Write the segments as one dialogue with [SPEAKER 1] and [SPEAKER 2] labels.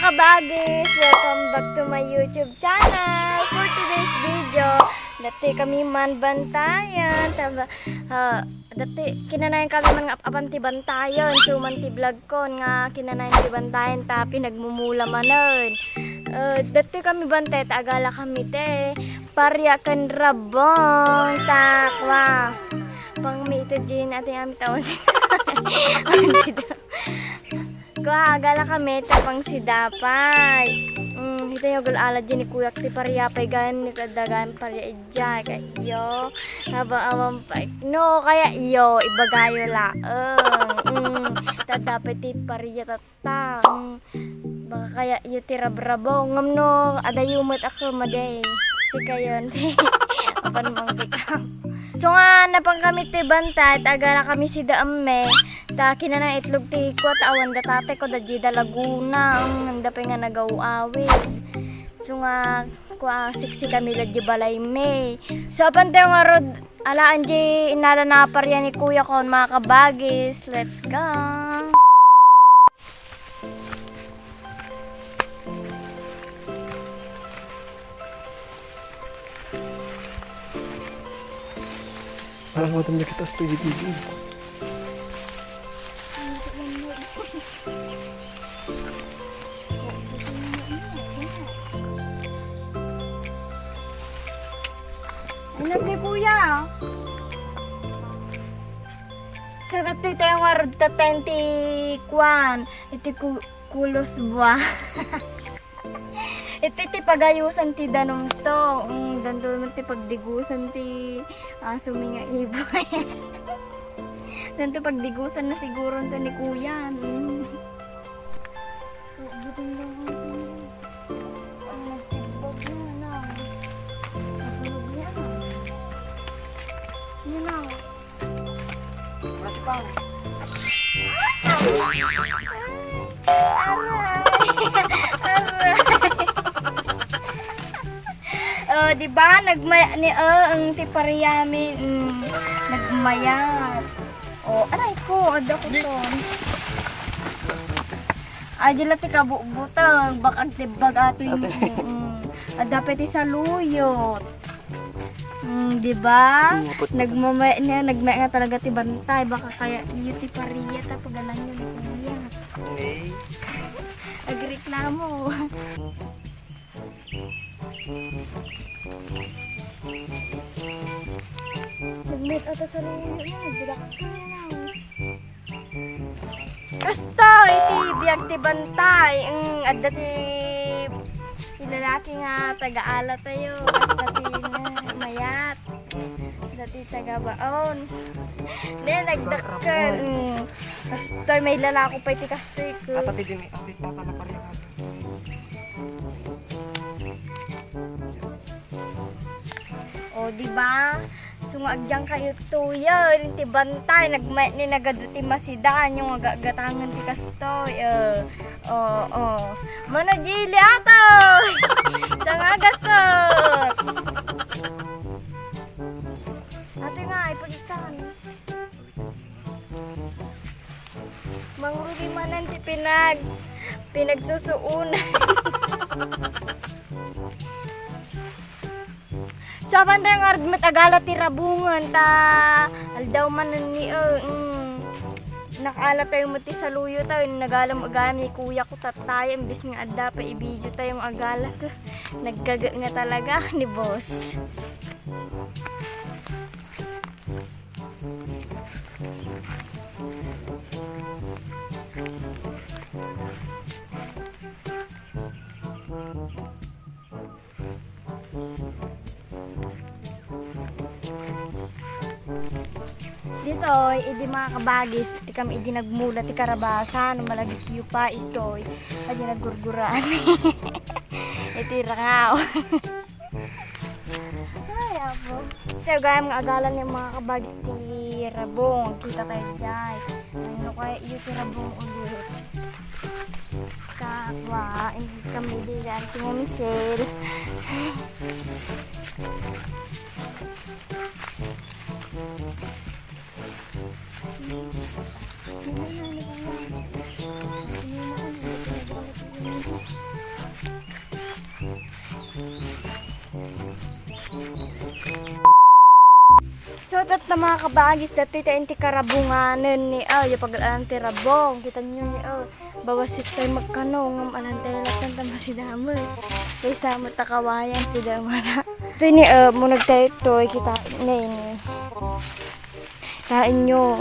[SPEAKER 1] kabagis! Welcome back to my YouTube channel. For today's video, dati kami man bantayan. Dati kinanayan kami man apanti bantayan. So man ti vlog ko nga kinanayan ti bantayan tapi nagmumula manon. Dati kami bantay agala kami te. Paryakan rabong takwa. Pang may ito din ating aming tawon Kuha agala kami tapang si Dapay. Ito yung gulala dyan ni Kuya ti pariyapay gan ni kadagan pariya ijay kay iyo. Haba amang pa. No kaya iyo ibagayo la. Tadapay ti pariya tatang. Baka kaya iyo ti rabrabo ngamno adayumot ako maday. Si kayon ti. Apan mang bitaw. So nga napang kami ti bantay agala kami si Daamme. Ta kinana itlog ti ko awan da tate ko da jida Laguna ang handa pa nga nagawawi. So nga kuha siksi kami di balay may. So pante nga rod alaan di inala na parya ni kuya ko mga kabagis. Let's go.
[SPEAKER 2] Parang matanda kita sa pagigigil.
[SPEAKER 1] Ano kay kuya? Sarap ito yung warod ta 20 kwan. Iti kulos buwa. Iti pagayusan ti danom to. Danto ti pagdigusan ti suminga ibo. Danto pagdigusan na siguro sa ni kuya. Buting lang ang nagtigbag na. Natulog niya. Yan na.
[SPEAKER 2] Masih pang.
[SPEAKER 1] Di ba nagmaya ni ang tipariyami nagmayat. Aray ko, ada ko ton. Adila ti kabubutang bakag tibag ato yung ada peti sa luyot. Di ba? Nagmamaya niya, nagmaya nga talaga ti bantay baka kaya iyo ti pariya ta pagalan niyo ni kuya. Agreklamo. Nagmit ata sa luyo niya, bilak ka na. Kasto, iti biyag ti bantay. Adda ti lalaki nga taga-ala tayo. Basta ti mayat. Dati taga-baon. Then nagdakkan. Kasto, may lalako pa iti kastoy ko.
[SPEAKER 2] Atati din may update pa pala pariya.
[SPEAKER 1] Di ba? Sungagdyang kayo tuyo, ti bantay, ni nagaduti masidan, yung agatangan ti kastoy. Mano jili ato! Isang agasot! Ate nga, ipagitan. Mangrudi manan ti pinagsusuunan. Saban tayo nga matagala ti rabungan ta aldaw man ni nakala tayo mo ti saluyo tayo nagalam ni kuya ko tatay imbis nga adda pa i-video tayong agala ko naggaga nga talaga ni boss. Dito, idi mga kabagis, di kami idi nagmula ti karabasan, malagit yu pa ito, idi naggurguraan. Ito rangaw. Ay, abo. Kaya gaya mga agalan ng mga kabagis ti rabong, kita tayo dyan. Ano kaya iyo ti rabong ulit. Kakwa, hindi kami di dyan ti mo Michelle. Kat na mga kabagis, dito ito yung tikarabunganan ni yung pag-alang tirabong. Kita nyo ni bawasit tayo magkano, ngam alang tayo latan tama si Damoy. Kaysa matakawayan si Damara. Ito ni, munag tayo ito, kita na yun. Kain nyo.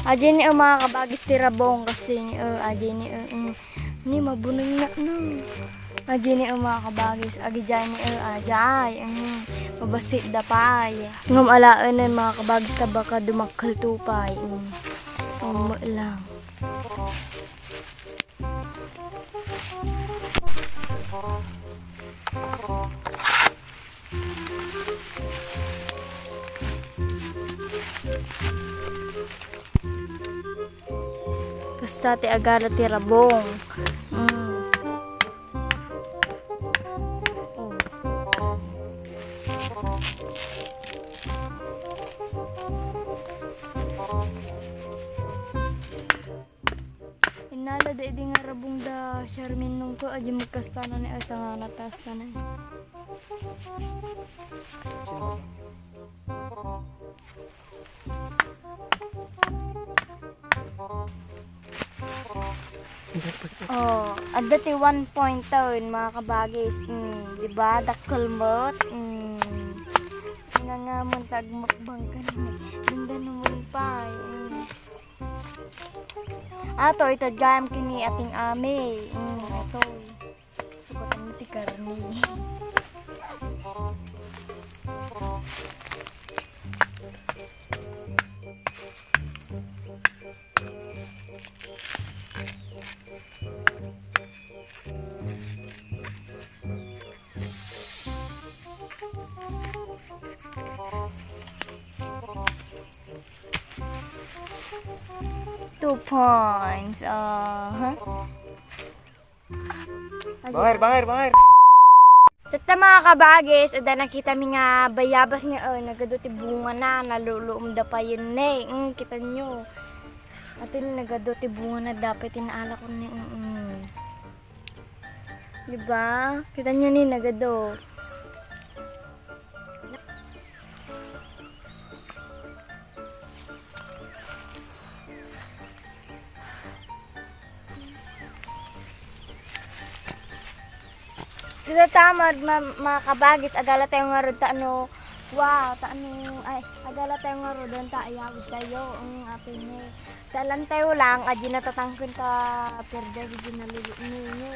[SPEAKER 1] Aja ni mga kabagis tirabong kasi ni aja ni mabunong na no. Aja ni mga kabagis agi dyan ni ajay mabasit dapay. Ngam alaanan mga kabagis ta baka dumakal tupay. Lang. Basta ti agara ti rabong. Inala da di nga rabong da Charmin nung ko aji magkastana ni asa nga natas ka na. Ada ti 1 point taon mga kabagis. Diba? Dakulmot. Nangamon tagmakbang ka na. Ganda naman pa. Ato, ito gayam kini ating ame. Ito. Sukatan mo ti karni. Points.
[SPEAKER 2] Bangir.
[SPEAKER 1] Tata mga kabagis, ada nakita mi nga bayabas nga nagaduti bunga na naluluom da pa yun kita nyo. Atin nagaduti bunga na dapat inaala ko ni diba? Kita nyo ni nagado. Dito tamad mga kabagis agala tayo nga ron agala tayo nga ron taayawid tayo ang apin niya. Dalan tayo lang aji natatangkin ta perda di naluluk niyo.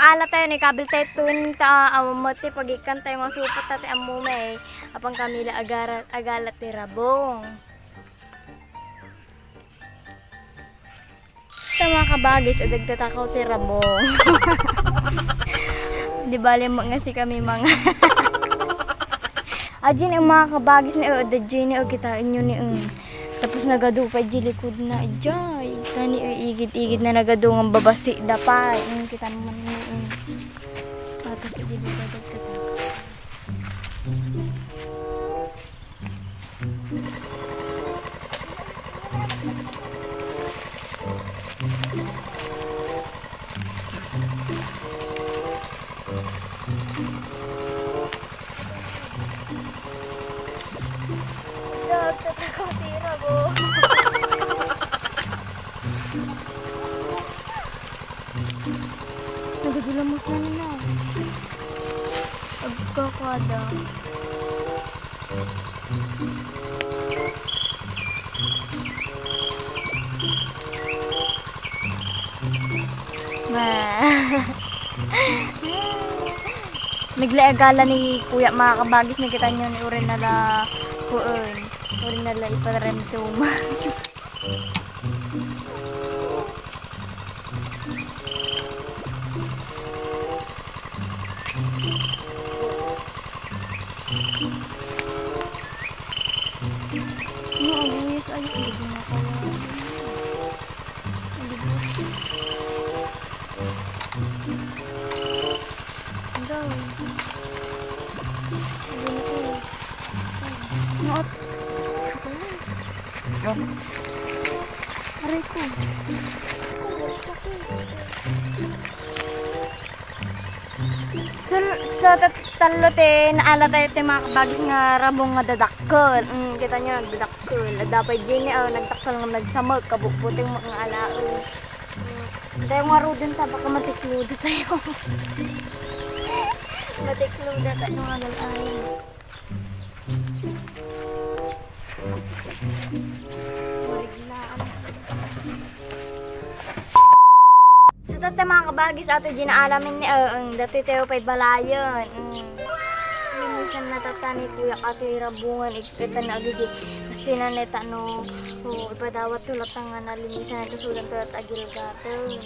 [SPEAKER 1] Kaala tayo ni kabil tayo tun ta amati pagikan tayo masupat tayo amume apang kamila agala tirabong. Sa mga kabagis adagtatakaw tirabong. Di bali nga si kami mga ajin ang mga kabagis na adajin ni kita inyo ni tapos nagadupay jilikod na ajay kani igid-igid na nagadungang babasi dapay kita naman ni tapos igid-igid kita. Tatakaw tirabong. Nagagulamos na nila. Agkakada. naglaagala ni kuya mga kabagis na kita nyo ni urin nala kuon. Urin nala iparentum. Yes, ayun, hindi na kaya. Daw. Noot.
[SPEAKER 2] Yan.
[SPEAKER 1] Aray ko. Sa tatlo te, naala tayo te mga kabagis nga rabong nga dadakkel. Kita nyo, nagdadakkel. Dapat din nagdakkel nga nagsamag, kabukbuting mga alaon. Tayo nga ro din ta, baka matikluda tayo. Matikluda tayo nga galayan. So dati mga kabagis ato ginaalamin ni dati tayo pa'y balayon. Minsan natatani kuya ato irabungan ikita na agad kasi na neta no ipadawat tulad nga nalinisan ito sudan tulad agil gato.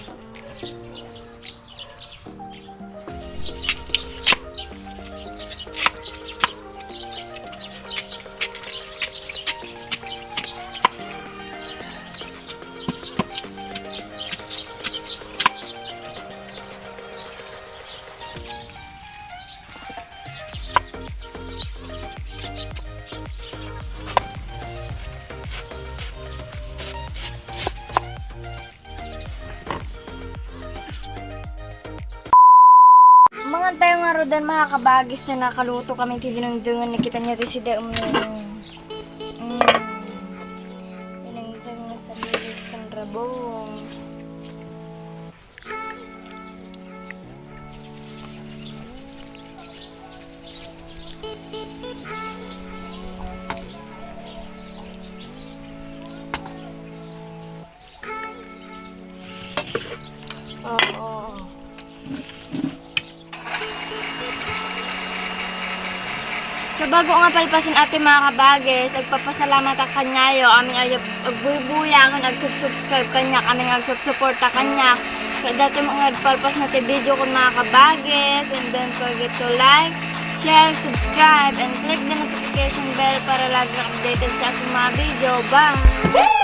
[SPEAKER 1] Mga tayo nga rodan mga kabagis na nakaluto kami tinindungan nakita niyo ito si Daum tinindungan sa lilit ng rabong. Oo. So bago nga palpasin ate mga kabagis, agpapasalamat ang kanyayo, aming agbubuya, kung ag-subscribe kanya, aming ag-support kanya. Kaya dati mga palpas na video kung mga kabagis, and don't forget to like, share, subscribe, and click the notification bell para lagi updated sa aking mga video. Bye!